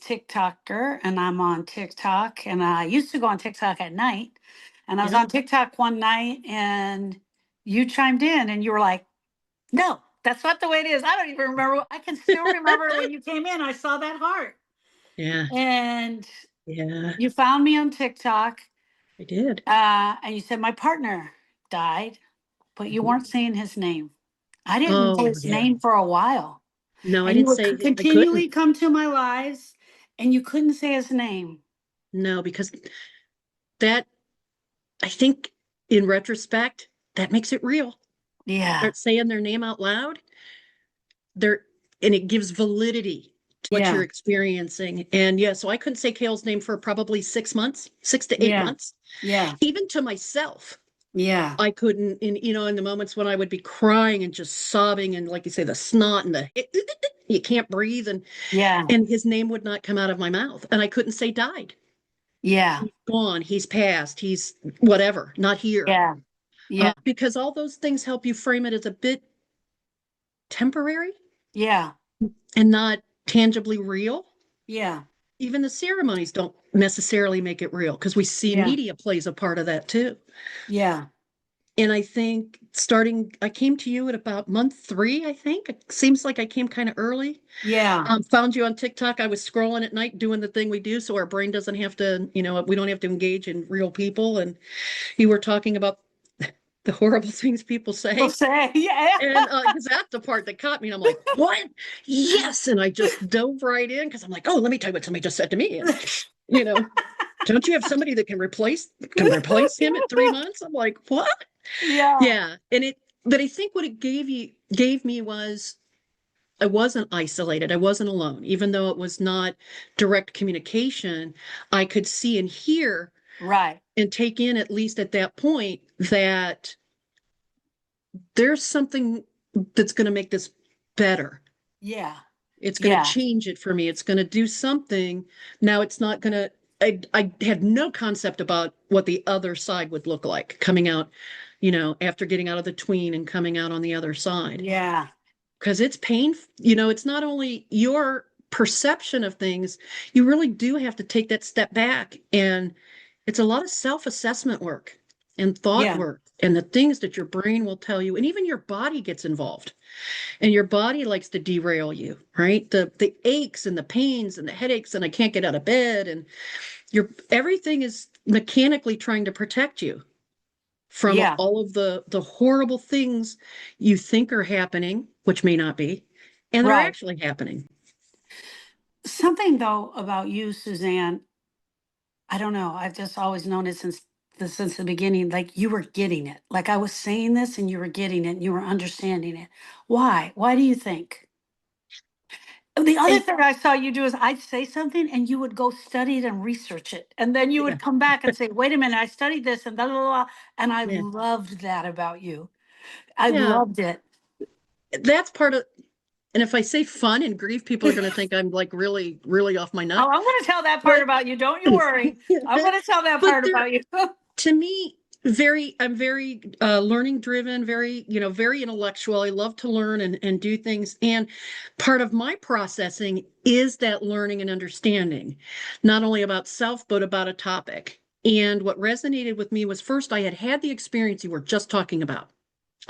TikToker and I'm on TikTok. And I used to go on TikTok at night. And I was Yeah. on TikTok one night and you chimed in and you were like, no, that's not the way it is. I don't even remember. I can still remember when you came in, I saw that heart. Yeah. And Yeah. you found me on TikTok. I did. And you said, my partner died, but you Mhm. weren't saying his name. I didn't know Oh, his yeah. name for a while. No, I And you didn't would say I couldn't. continually come to my lives and you couldn't say his name. No, because that, I think in retrospect, that makes it real. Yeah. Start saying their name out loud, there, and it gives validity to what Yeah. you're experiencing. And yeah, so I couldn't say Kale's name for probably 6 months, 6 to 8 Yeah. months, Yeah. even to myself. Yeah. I couldn't, in the moments when I would be crying and just sobbing, and like you say, the snot and the you can't breathe, Yeah. and his name would not come out of my mouth, and I couldn't say died. Yeah. He's gone. He's passed. He's whatever, not here. Yeah. Yeah. Because all those things help you frame it as a bit temporary Yeah. and not tangibly real. Yeah. Even the ceremonies don't necessarily make it real because we see Yeah. media plays a part of that too. Yeah. And I think I came to you at about month 3, I think. It seems like I came kind of early. Yeah. Found you on TikTok. I was scrolling at night doing the thing we do so our brain doesn't have to, we don't have to engage in real people. And you were talking about the horrible things people We'll say. say, yeah. And because that's the part that caught me. And I'm like, what? Yes. And I just dove right in because I'm like, oh, let me tell you what somebody just said to me. And, you know, don't you have somebody that can replace him at 3 months? I'm like, what? Yeah. Yeah. But I think what it gave me was I wasn't isolated. I wasn't alone. Even though it was not direct communication, I could see and hear Right. and take in, at least at that point, that there's something that's going to make this better. Yeah. It's going to Yeah. change it for me. It's going to do something. Now it's not going to, I had no concept about what the other side would look like coming out, after getting out of the tween and coming out on the other side. Yeah. Because it's painful. It's not only your perception of things, you really do have to take that step back. And it's a lot of self-assessment work and thought Yeah. work and the things that your brain will tell you. And even your body gets involved. And your body likes to derail you, right? The aches and the pains and the headaches, and I can't get out of bed. And everything is mechanically trying to protect you from Yeah. all of the horrible things you think are happening, which may not be, and they're Right. actually happening. Something though about you, Suzanne, I don't know. I've just always known it since the beginning. Like you were getting it. Like I was saying this and you were getting it and you were understanding it. Why? Why do you think? The other And thing I saw you do is I'd say something and you would go study it and research it. And then you yeah, would come back and say, wait a minute, I studied this and blah, blah, blah. And I yeah, loved that about you. I yeah, loved it. that's part of. And if I say fun and grief, people are going to think I'm like really, really off my Oh, nut. I'm going to tell that part But, about you. Don't you worry. I'm going to tell that but part there, about you. to me, I'm very learning driven, very, very intellectual. I love to learn and do things. And part of my processing is that learning and understanding, not only about self, but about a topic. And what resonated with me was first, I had the experience you were just talking about.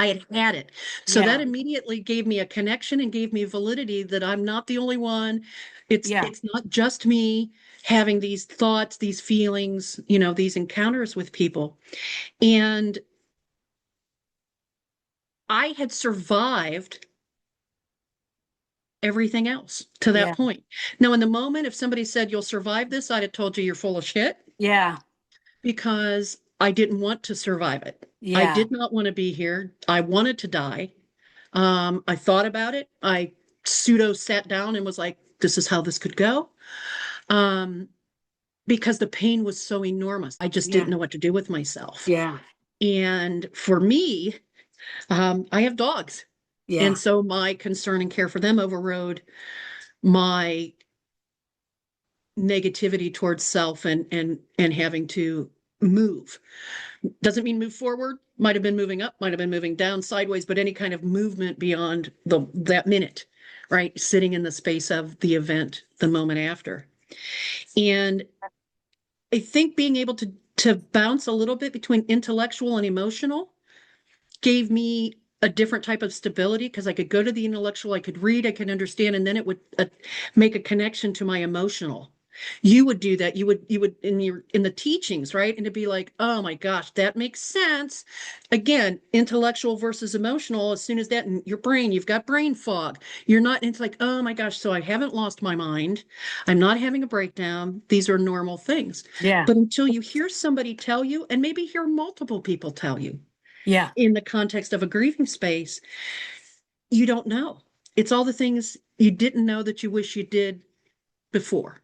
I had it. So that Yeah. immediately gave me a connection and gave me validity that I'm not the only one. Yeah. It's not just me having these thoughts, these feelings, these encounters with people. And I had survived everything else to that Yeah. point. Now, in the moment, if somebody said you'll survive this, I'd have told you you're full of shit Yeah. because I didn't want to survive it. I Yeah. did not want to be here. I wanted to die. I thought about it. I pseudo sat down and was like, this is how this could go. Um, because the pain was so enormous. I just Yeah. didn't know what to do with myself. Yeah. And for me, I have dogs. And Yeah. so my concern and care for them overrode my negativity towards self and having to move. Doesn't mean move forward, might have been moving up, might have been moving down, sideways, but any kind of movement beyond that minute, right? Sitting in the space of the event, the moment after. And I think being able to bounce a little bit between intellectual and emotional gave me a different type of stability because I could go to the intellectual, I could read, I could understand, and then it would make a connection to my emotional. You would do that. You would in the teachings, right? And to be like, oh my gosh, that makes sense. Again, intellectual versus emotional. As soon as that in your brain, you've got brain fog. You're not, it's like, oh my gosh, so I haven't lost my mind. I'm not having a breakdown. These are normal things. Yeah. But until you hear somebody tell you, and maybe hear multiple people tell you, Yeah. in the context of a grieving space, you don't know. It's all the things you didn't know that you wish you did before.